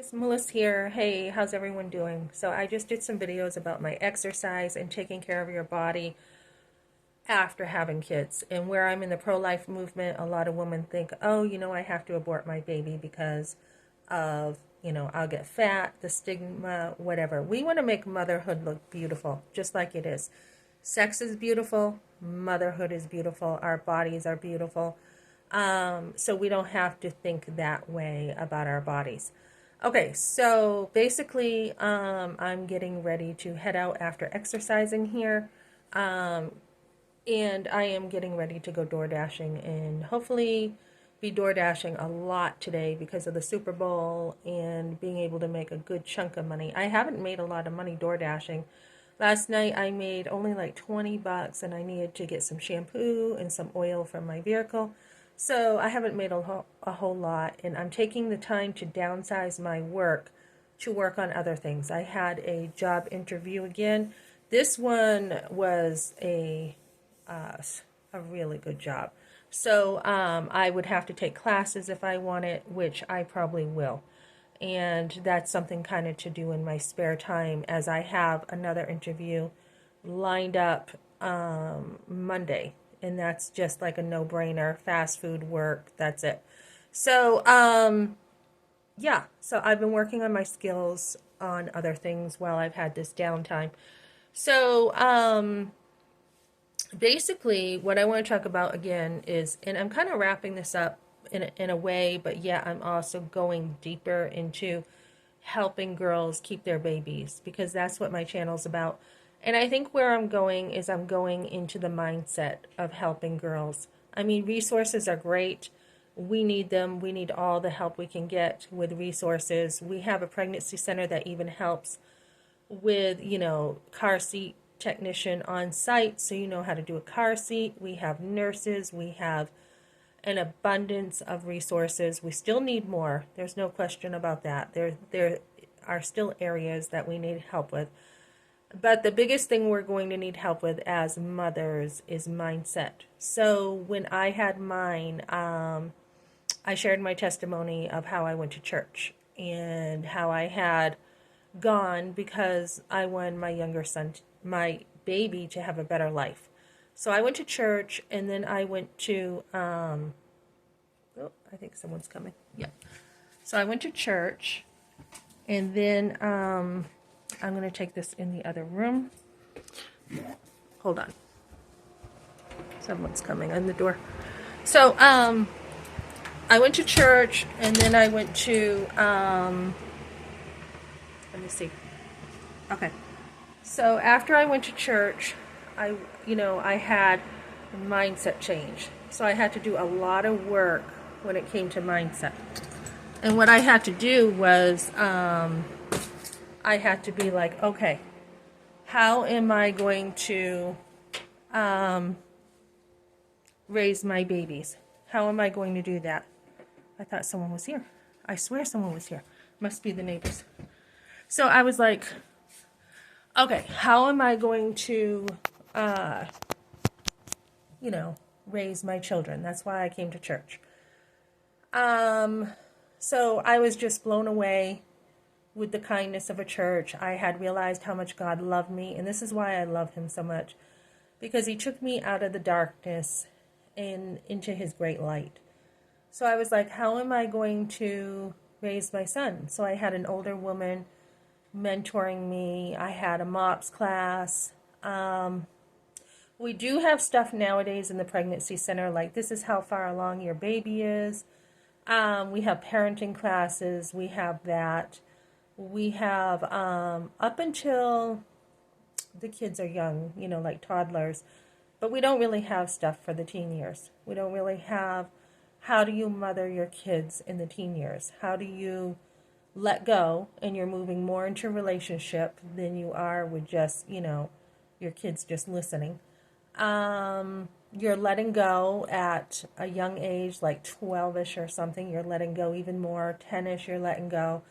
It's Melissa here. Hey, how's everyone doing? So I just did some videos about my exercise and taking care of your body after having kids. And where I'm in the pro-life movement, a lot of women think, oh, I have to abort my baby because of, I'll get fat, the stigma, whatever. We want to make motherhood look beautiful, just like it is. Sex is beautiful, motherhood is beautiful, our bodies are beautiful. So we don't have to think that way about our bodies. Okay, so basically, I'm getting ready to head out after exercising here. Um, and I am getting ready to go door dashing and hopefully be door dashing a lot today because of the Super Bowl and being able to make a good chunk of money. I haven't made a lot of money door dashing. Last night I made only like 20 bucks and I needed to get some shampoo and some oil from my vehicle. So I haven't made a whole lot, and I'm taking the time to downsize my work to work on other things. I had a job interview again. This one was uh, a really good job. So I would have to take classes if I want it, which I probably will. And that's something kind of to do in my spare time as I have another interview lined up Monday. And that's just like a no-brainer, fast food work. That's it. So, yeah. So I've been working on my skills on other things while I've had this downtime. So, basically, what I want to talk about again is, and I'm kind of wrapping this up in a way, but yeah, I'm also going deeper into helping girls keep their babies because that's what my channel's about. And I think where I'm going is I'm going into the mindset of helping girls. I mean, resources are great. We need them. We need all the help we can get with resources. We have a pregnancy center that even helps with, car seat technician on site so you know how to do a car seat. We have nurses, we have an abundance of resources. We still need more. There's no question about that. There are still areas that we need help with. But the biggest thing we're going to need help with as mothers is mindset. So when I had mine, I shared my testimony of how I went to church and how I had gone because I wanted my younger son, my baby, to have a better life. So I went to church, and then I went to, oh, I think someone's coming. Yeah. So I went to church, and then I'm going to take this in the other room. Hold on. Someone's coming in the door. So I went to church, and then I went to, let me see. Okay. So after I went to church, I had a mindset change. So I had to do a lot of work when it came to mindset. And what I had to do was, I had to be like, okay, how am I going to raise my babies? How am I going to do that? I thought someone was here. I swear someone was here. Must be the neighbors. So I was like, okay, how am I going to, raise my children? That's why I came to church. So I was just blown away with the kindness of a church. I had realized how much God loved me, and this is why I love him so much, because he took me out of the darkness and into his great light. So I was like, how am I going to raise my son? So I had an older woman mentoring me. I had a MOPS class. We do have stuff nowadays in the pregnancy center, like this is how far along your baby is. We have parenting classes. We have that. We have up until the kids are young, like toddlers. But we don't really have stuff for the teen years. We don't really have how do you mother your kids in the teen years? How do you let go and you're moving more into a relationship than you are with just, your kids just listening. You're letting go at a young age, like 12-ish or something. You're letting go even more. 10-ish, you're letting go.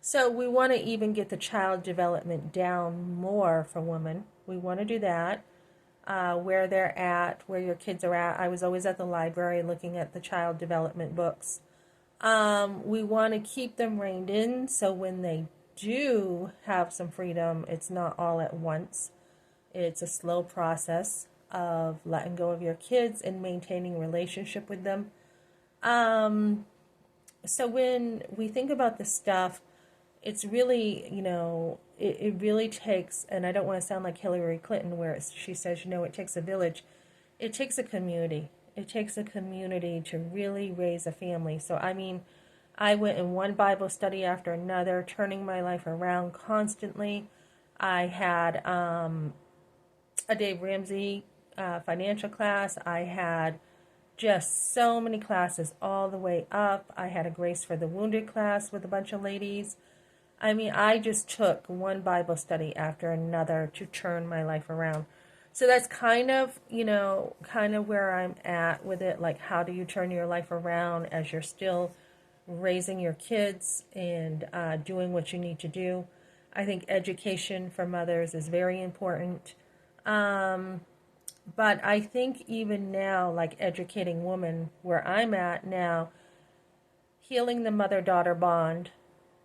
So we want to even get the child development down more for women. We want to do that. Where they're at, where your kids are at. I was always at the library looking at the child development books. We want to keep them reined in so when they do have some freedom, it's not all at once. It's a slow process of letting go of your kids and maintaining relationship with them. Um, so when we think about this stuff, it's really, it really takes, and I don't want to sound like Hillary Clinton where she says, it takes a village. It takes a community. It takes a community to really raise a family. So, I mean, I went in one Bible study after another, turning my life around constantly. I had a Dave Ramsey financial class. I had just so many classes all the way up. I had a Grace for the Wounded class with a bunch of ladies. I mean, I just took one Bible study after another to turn my life around. So that's kind of where I'm at with it. Like, how do you turn your life around as you're still raising your kids and doing what you need to do? I think education for mothers is very important. But I think even now, like educating women, where I'm at now, healing the mother-daughter bond,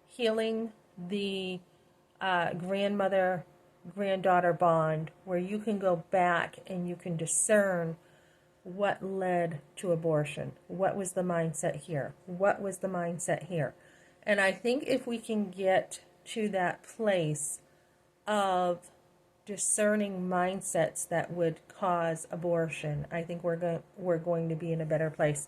healing the grandmother granddaughter bond, where you can go back and you can discern what led to abortion. What was the mindset here? What was the mindset here? And I think if we can get to that place of discerning mindsets that would cause abortion, I think we're going to be in a better place.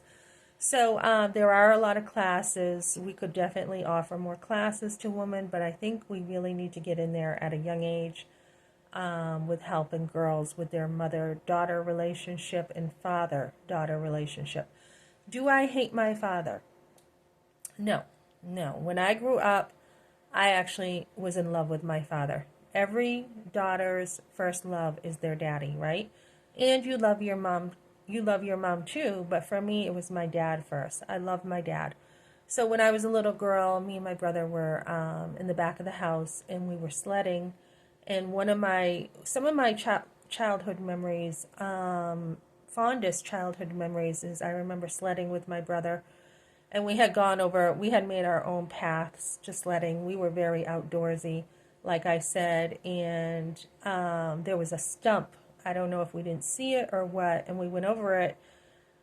So there are a lot of classes. We could definitely offer more classes to women, but I think we really need to get in there at a young age with helping girls with their mother-daughter relationship and father-daughter relationship. Do I hate my father? No, no. When I grew up, I actually was in love with my father. Every daughter's first love is their daddy, right? And you love your mom. You love your mom too, but for me, it was my dad first. I loved my dad. So when I was a little girl, me and my brother were in the back of the house, and we were sledding. And some of my childhood memories, fondest childhood memories, is I remember sledding with my brother, and we had made our own paths to sledding. We were very outdoorsy, like I said, and there was a stump. I don't know if we didn't see it or what, and we went over it.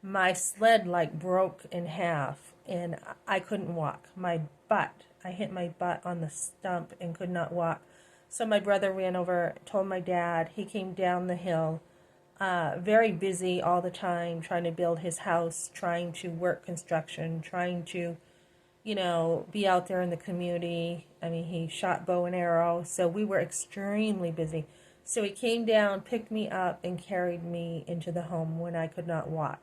My sled like broke in half, and I couldn't walk. I hit my butt on the stump and could not walk. So my brother ran over, told my dad. He came down the hill, very busy all the time, trying to build his house, trying to work construction, trying to, be out there in the community. I mean, he shot bow and arrow, so we were extremely busy. So he came down, picked me up, and carried me into the home when I could not walk.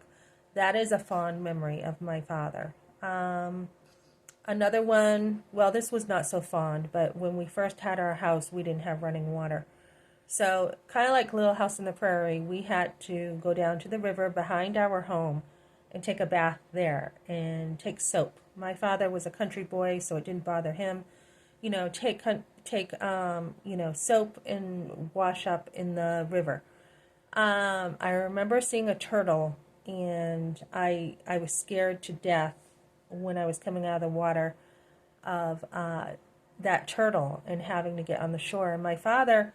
That is a fond memory of my father. Another one, well, this was not so fond, but when we first had our house, we didn't have running water. So, kind of like Little House on the Prairie, we had to go down to the river behind our home and take a bath there and take soap. My father was a country boy, so it didn't bother him. Take soap and wash up in the river. I remember seeing a turtle, and I was scared to death when I was coming out of the water of that turtle and having to get on the shore. And my father,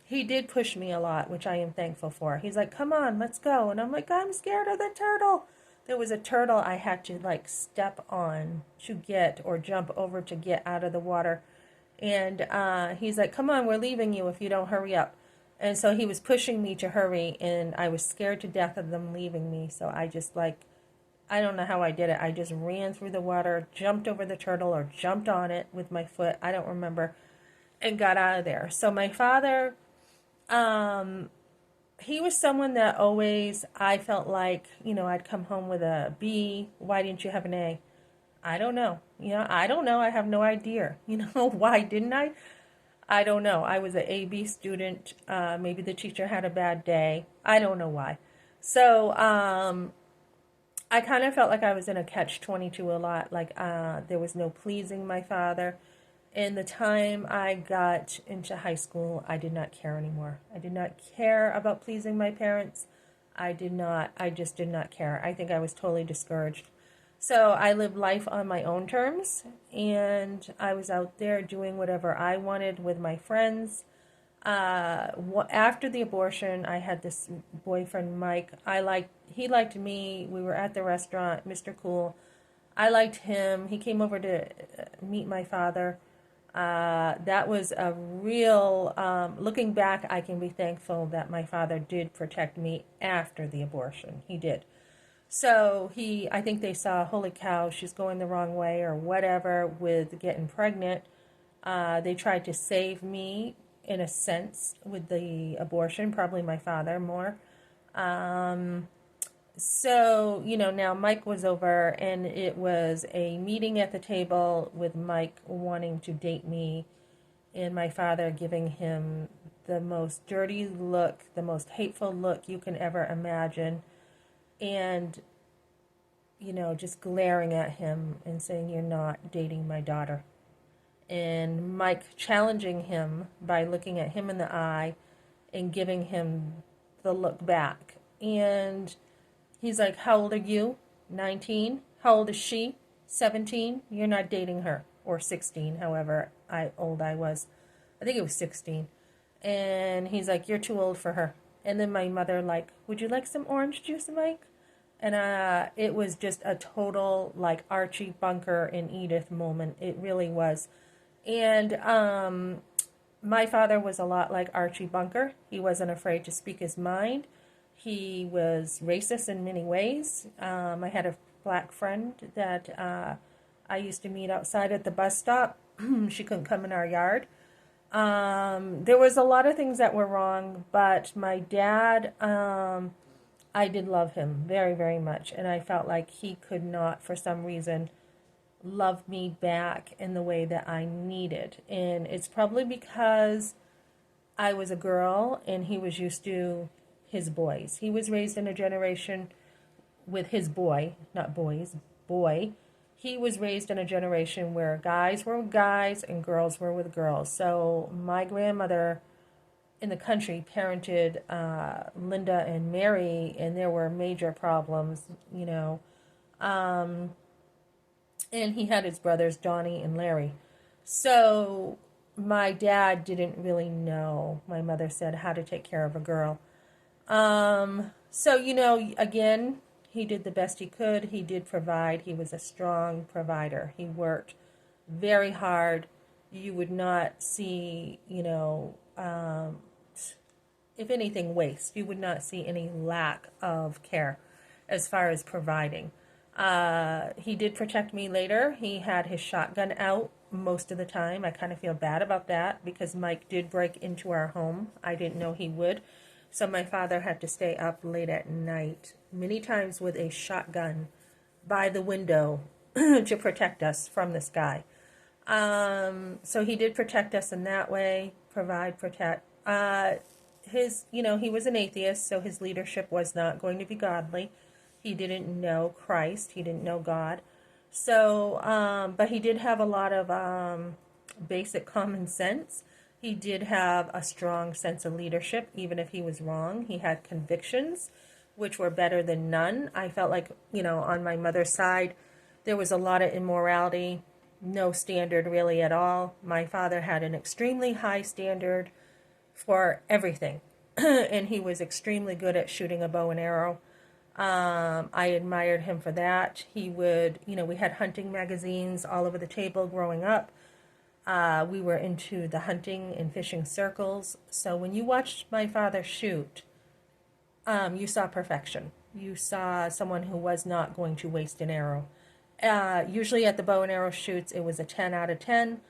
he did push me a lot, which I am thankful for. He's like, "Come on, let's go." And I'm like, "I'm scared of the turtle." There was a turtle I had to like step on to get or jump over to get out of the water. And he's like, "Come on, we're leaving you if you don't hurry up." And so he was pushing me to hurry, and I was scared to death of them leaving me. So I just I don't know how I did it. I just ran through the water, jumped over the turtle or jumped on it with my foot. I don't remember, and got out of there. So my father, he was someone that always, I felt like, I'd come home with a B. Why didn't you have an A? I don't know. I don't know. I have no idea. Why didn't I? I don't know. I was an A-B student. Maybe the teacher had a bad day. I don't know why. So, I kind of felt like I was in a catch-22 a lot. Like, there was no pleasing my father. And the time I got into high school, I did not care anymore. I did not care about pleasing my parents. I just did not care. I think I was totally discouraged. So I lived life on my own terms, and I was out there doing whatever I wanted with my friends. After the abortion, I had this boyfriend, Mike. He liked me. We were at the restaurant, Mr. Cool. I liked him. He came over to meet my father. That was a real, looking back, I can be thankful that my father did protect me after the abortion. He did. So I think they saw, holy cow, she's going the wrong way or whatever with getting pregnant. They tried to save me in a sense with the abortion, probably my father more. Um, so, now Mike was over, and it was a meeting at the table with Mike wanting to date me, and my father giving him the most dirty look, the most hateful look you can ever imagine, and, just glaring at him and saying, "You're not dating my daughter." And Mike challenging him by looking at him in the eye and giving him the look back. And he's like, "How old are you?" 19. "How old is she?" 17. "You're not dating her." Or 16, however old I was. I think it was 16. And he's like, "You're too old for her." And then my mother like, "Would you like some orange juice, Mike?" And it was just a total like Archie Bunker and Edith moment. It really was. And my father was a lot like Archie Bunker. He wasn't afraid to speak his mind. He was racist in many ways. I had a black friend that I used to meet outside at the bus stop. She couldn't come in our yard. There was a lot of things that were wrong, but my dad, I did love him very, very much. And I felt like he could not, for some reason, love me back in the way that I needed. And it's probably because I was a girl and he was used to his boys. He was raised in a generation with his boy, not boys, boy. He was raised in a generation where guys were with guys and girls were with girls. So my grandmother in the country parented Linda and Mary, and there were major problems. Um, and he had his brothers, Donnie and Larry. So my dad didn't really know, my mother said, how to take care of a girl. So, again, he did the best he could. He did provide. He was a strong provider. He worked very hard. You would not see, if anything, waste. You would not see any lack of care as far as providing. He did protect me later. He had his shotgun out most of the time. I kind of feel bad about that because Mike did break into our home. I didn't know he would. So my father had to stay up late at night, many times with a shotgun by the window to protect us from this guy. So he did protect us in that way, provide, protect. He was an atheist, so his leadership was not going to be godly. He didn't know Christ. He didn't know God. So, but he did have a lot of basic common sense. He did have a strong sense of leadership, even if he was wrong. He had convictions, which were better than none. I felt like, on my mother's side, there was a lot of immorality, no standard really at all. My father had an extremely high standard for everything, and he was extremely good at shooting a bow and arrow. I admired him for that. He would, we had hunting magazines all over the table growing up. We were into the hunting and fishing circles. So when you watched my father shoot, you saw perfection. You saw someone who was not going to waste an arrow. Usually at the bow and arrow shoots, it was a 10 out of 10.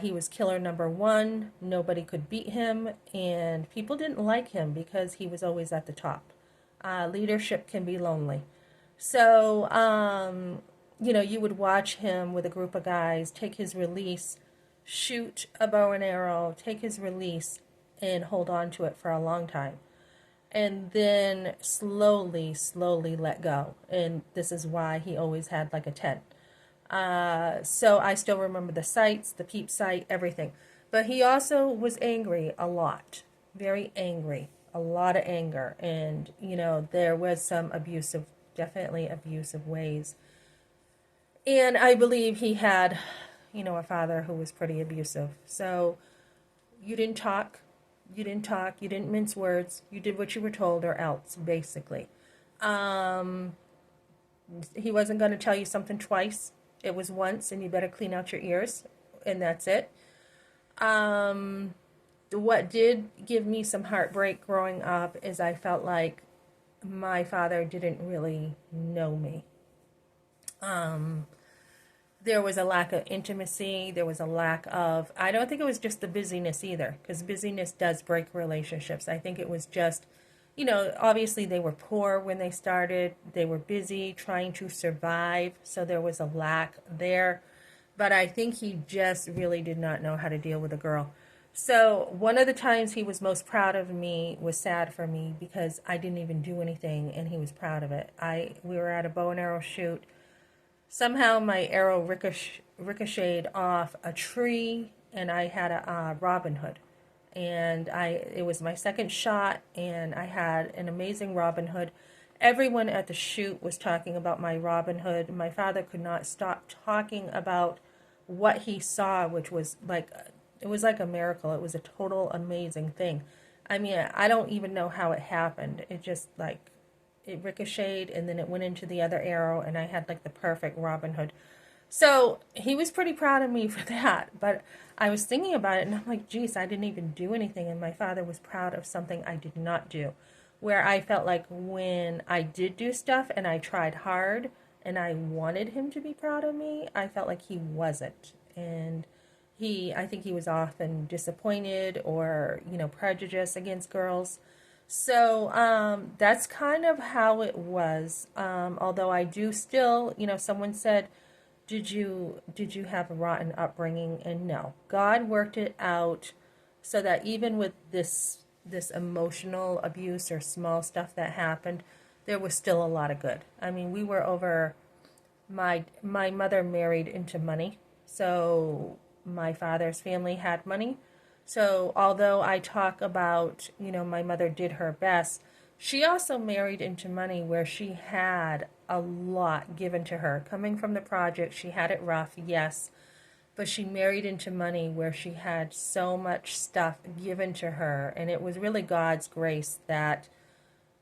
He was killer number one. Nobody could beat him, and people didn't like him because he was always at the top. Leadership can be lonely. So, you would watch him with a group of guys take his release, shoot a bow and arrow, take his release, and hold on to it for a long time. And then slowly, slowly let go. And this is why he always had like a 10. So I still remember the sights, the peep sight, everything. But he also was angry a lot, very angry, a lot of anger. And, there was some definitely abusive ways. And I believe he had, a father who was pretty abusive. So you didn't talk, you didn't mince words, you did what you were told or else, basically. Um, he wasn't going to tell you something twice. It was once, and you better clean out your ears, and that's it. Um, what did give me some heartbreak growing up is I felt like my father didn't really know me. Um, there was a lack of intimacy. There was a lack of, I don't think it was just the busyness either, because busyness does break relationships. I think it was just, obviously they were poor when they started. They were busy trying to survive. So there was a lack there. But I think he just really did not know how to deal with a girl. So one of the times he was most proud of me was sad for me because I didn't even do anything and he was proud of it. We were at a bow and arrow shoot. Somehow my arrow ricocheted off a tree, and I had a Robin Hood, and it was my second shot, and I had an amazing Robin Hood. Everyone at the shoot was talking about my Robin Hood. My father could not stop talking about what he saw, which was like it was like a miracle. It was a total amazing thing. I mean, I don't even know how it happened. It just like it ricocheted and then it went into the other arrow and I had like the perfect Robin Hood. So he was pretty proud of me for that. But I was thinking about it and I'm like, geez, I didn't even do anything. And my father was proud of something I did not do. Where I felt like when I did do stuff and I tried hard and I wanted him to be proud of me, I felt like he wasn't. And I think he was often disappointed or, prejudiced against girls. So that's kind of how it was. Although I do still, someone said, did you have a rotten upbringing? And no, God worked it out so that even with this emotional abuse or small stuff that happened, there was still a lot of good. I mean, we were over. My mother married into money, so my father's family had money. So although I talk about, my mother did her best, she also married into money where she had a lot given to her. Coming from the project, she had it rough, yes, but she married into money where she had so much stuff given to her. And it was really God's grace that,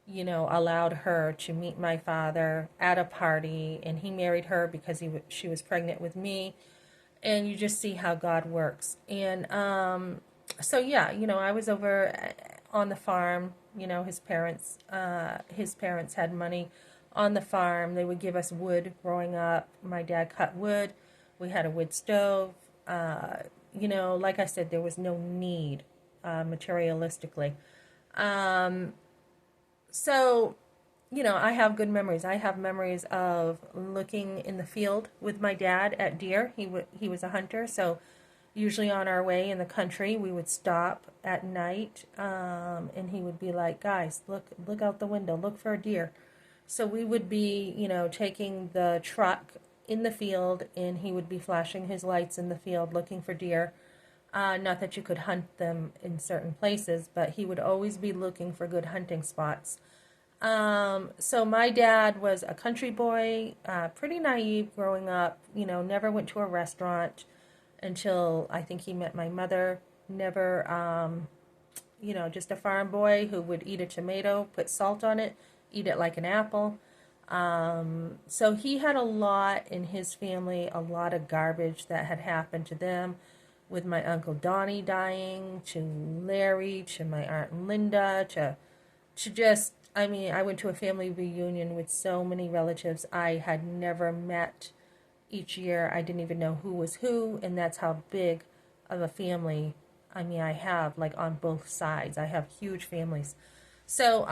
allowed her to meet my father at a party. And he married her because she was pregnant with me. And you just see how God works. And so yeah, I was over on the farm. His parents had money on the farm. They would give us wood growing up. My dad cut wood. We had a wood stove. Like I said, there was no need materialistically. Um, so I have good memories. I have memories of looking in the field with my dad at deer. He was a hunter, so usually on our way in the country, we would stop at night, and he would be like, "Guys, look out the window, look for a deer." So we would be, taking the truck in the field, and he would be flashing his lights in the field looking for deer. Not that you could hunt them in certain places, but he would always be looking for good hunting spots. So my dad was a country boy, pretty naive growing up, never went to a restaurant until I think he met my mother. Never, just a farm boy who would eat a tomato, put salt on it, eat it like an apple. So he had a lot in his family, a lot of garbage that had happened to them, with my Uncle Donnie dying, to Larry, to my Aunt Linda, to just, I mean, I went to a family reunion with so many relatives I had never met each year. I didn't even know who was who, and that's how big of a family, I mean, I have, like, on both sides. I have huge families. So,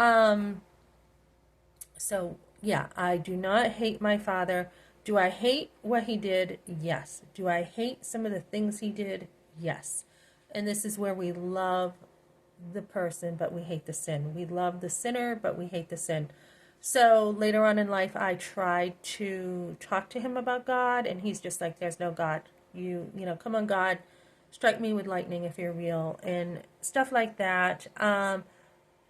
yeah, I do not hate my father. Do I hate what he did? Yes. Do I hate some of the things he did? Yes. And this is where we love the person, but we hate the sin. We love the sinner, but we hate the sin. So later on in life, I tried to talk to him about God, and he's just like, "There's no God. Come on, God, strike me with lightning if you're real," and stuff like that.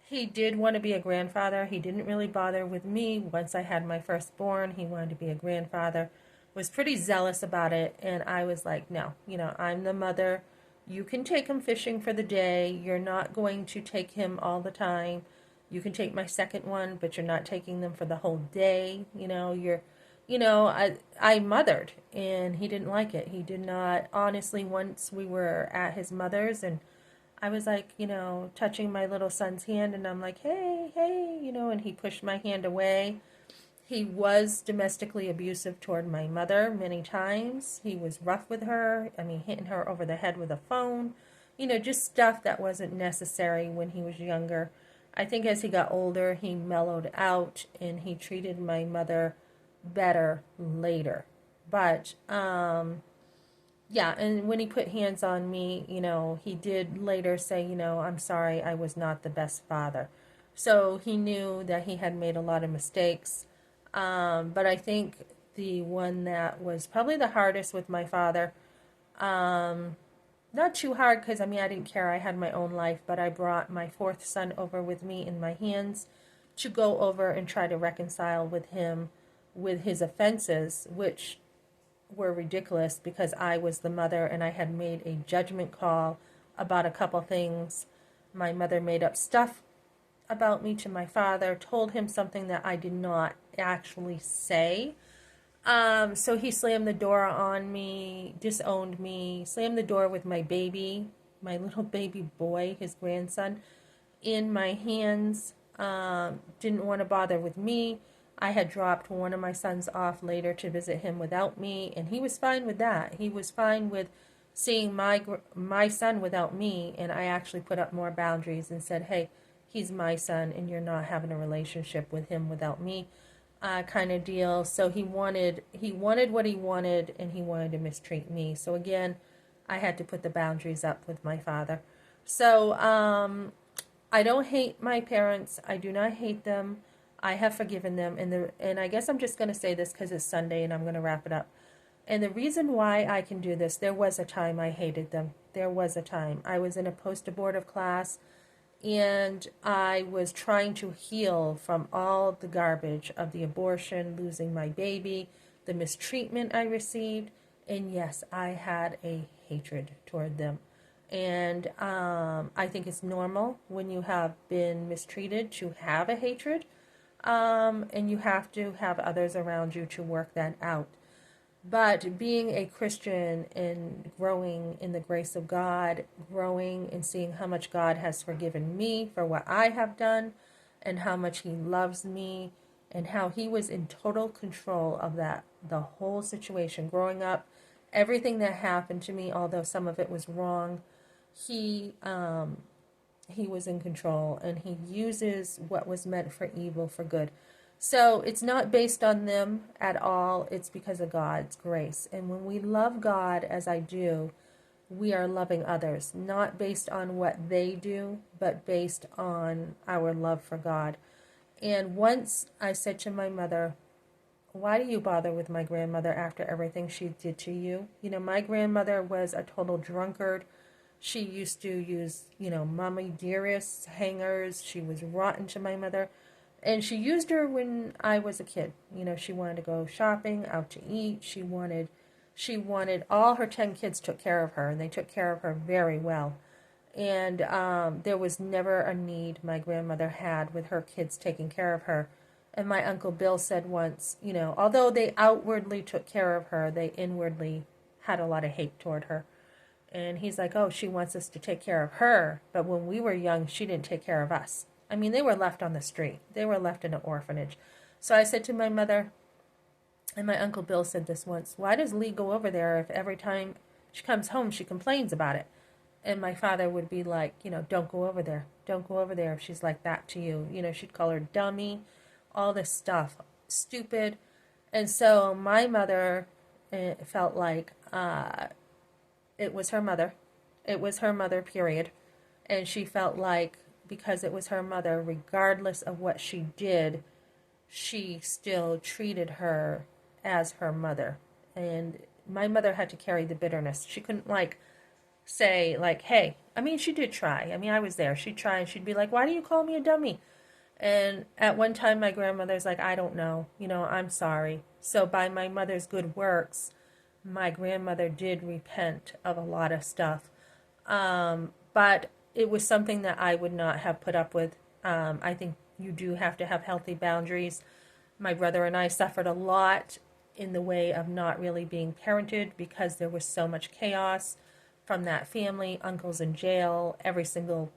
He did want to be a grandfather. He didn't really bother with me. Once I had my firstborn, he wanted to be a grandfather. was pretty zealous about it. And I was like, no, I'm the mother. You can take him fishing for the day. You're not going to take him all the time. You can take my second one, but you're not taking them for the whole day. I mothered and he didn't like it. He did not, honestly, once we were at his mother's and I was like, touching my little son's hand and I'm like, hey, hey, and he pushed my hand away. He was domestically abusive toward my mother many times. He was rough with her. I mean, hitting her over the head with a phone. Just stuff that wasn't necessary when he was younger. I think as he got older, he mellowed out and he treated my mother better later. But, yeah, and when he put hands on me, he did later say, I'm sorry, I was not the best father. So he knew that he had made a lot of mistakes. But I think the one that was probably the hardest with my father, not too hard because I mean, I didn't care. I had my own life, but I brought my fourth son over with me in my hands to go over and try to reconcile with him with his offenses, which were ridiculous because I was the mother and I had made a judgment call about a couple things. My mother made up stuff about me to my father, told him something that I did not actually say. So he slammed the door on me, disowned me, slammed the door with my baby, my little baby boy, his grandson, in my hands. Didn't want to bother with me. I had dropped one of my sons off later to visit him without me, and he was fine with that. He was fine with seeing my son without me, and I actually put up more boundaries and said, hey, he's my son, and you're not having a relationship with him without me, kind of deal. So he wanted what he wanted, and he wanted to mistreat me. So again, I had to put the boundaries up with my father. So I don't hate my parents. I do not hate them. I have forgiven them, and I guess I'm just going to say this because it's Sunday and I'm going to wrap it up. And the reason why I can do this, there was a time I hated them. There was a time. I was in a post-abortive class, and I was trying to heal from all the garbage of the abortion, losing my baby, the mistreatment I received, and yes, I had a hatred toward them. And I think it's normal when you have been mistreated to have a hatred. And you have to have others around you to work that out. But being a Christian and growing in the grace of God, growing and seeing how much God has forgiven me for what I have done, and how much He loves me, and how He was in total control of the whole situation. Growing up, everything that happened to me, although some of it was wrong, He was in control, and He uses what was meant for evil for good. So it's not based on them at all. It's because of God's grace. And when we love God as I do, we are loving others, not based on what they do, but based on our love for God. And once I said to my mother, why do you bother with my grandmother after everything she did to you? My grandmother was a total drunkard. She used to use, mommy dearest hangers. She was rotten to my mother. And she used her when I was a kid. She wanted to go shopping, out to eat. She wanted all her 10 kids took care of her, and they took care of her very well. And there was never a need my grandmother had with her kids taking care of her. And my Uncle Bill said once, although they outwardly took care of her, they inwardly had a lot of hate toward her. And he's like, oh, she wants us to take care of her. But when we were young, she didn't take care of us. I mean, they were left on the street. They were left in an orphanage. So I said to my mother, and my Uncle Bill said this once, why does Lee go over there if every time she comes home, she complains about it? And my father would be like, don't go over there. Don't go over there if she's like that to you. She'd call her dummy, all this stuff, stupid. And so my mother felt like it was her mother. It was her mother, period. And she felt like because it was her mother, regardless of what she did, she still treated her as her mother. And my mother had to carry the bitterness. She couldn't say hey, I mean, she did try. I mean, I was there. She'd try and she'd be like, why do you call me a dummy? And at one time, my grandmother's like, I don't know, I'm sorry. So by my mother's good works, my grandmother did repent of a lot of stuff. But it was something that I would not have put up with. I think you do have to have healthy boundaries. My brother and I suffered a lot in the way of not really being parented because there was so much chaos from that family. Uncles in jail, every single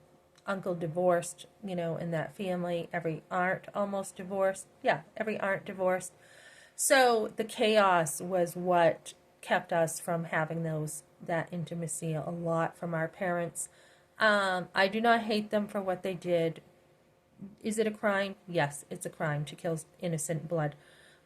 uncle divorced, in that family. Every aunt almost divorced. Yeah, every aunt divorced. So the chaos was what kept us from having that intimacy a lot from our parents. I do not hate them for what they did. Is it a crime? Yes, it's a crime to kill innocent blood.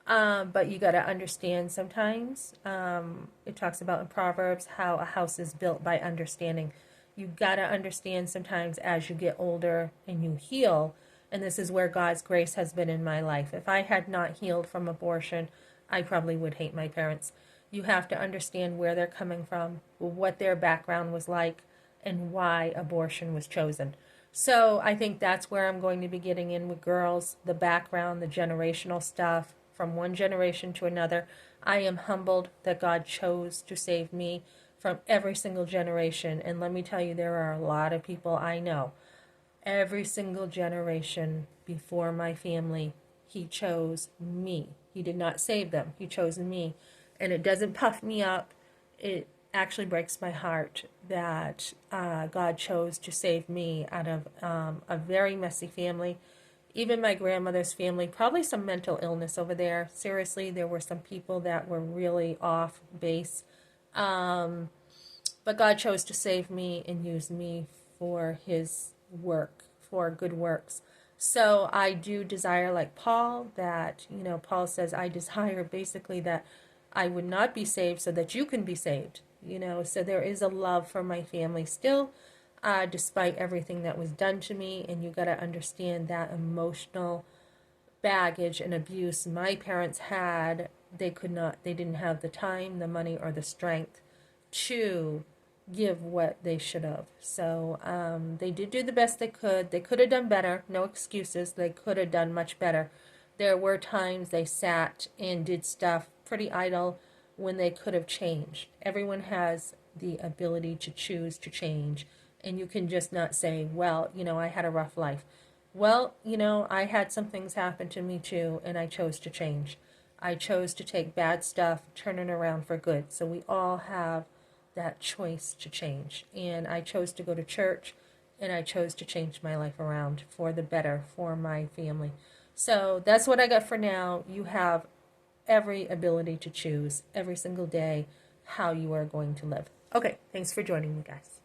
But you got to understand sometimes, it talks about in Proverbs how a house is built by understanding. You got to understand sometimes as you get older and you heal, and this is where God's grace has been in my life. If I had not healed from abortion, I probably would hate my parents. You have to understand where they're coming from, what their background was like, and why abortion was chosen. So I think that's where I'm going to be getting in with girls, the background, the generational stuff from one generation to another. I am humbled that God chose to save me from every single generation. And let me tell you, there are a lot of people I know. Every single generation before my family, He chose me. He did not save them. He chose me. And it doesn't puff me up. It actually breaks my heart that God chose to save me out of a very messy family. Even my grandmother's family, probably some mental illness over there. Seriously, there were some people that were really off base. But God chose to save me and use me for His work, for good works. So I do desire, like Paul, that, Paul says, I desire basically that I would not be saved so that you can be saved. So there is a love for my family still, despite everything that was done to me. And you got to understand that emotional baggage and abuse my parents had, they didn't have the time, the money, or the strength to give what they should have. So they did do the best they could. They could have done better. No excuses. They could have done much better. There were times they sat and did stuff pretty idle when they could have changed. Everyone has the ability to choose to change. And you can just not say, well, I had a rough life. Well, I had some things happen to me too, and I chose to change. I chose to take bad stuff, turn it around for good. So we all have that choice to change. And I chose to go to church, and I chose to change my life around for the better for my family. So that's what I got for now. You have every ability to choose every single day how you are going to live. Okay, thanks for joining me, guys.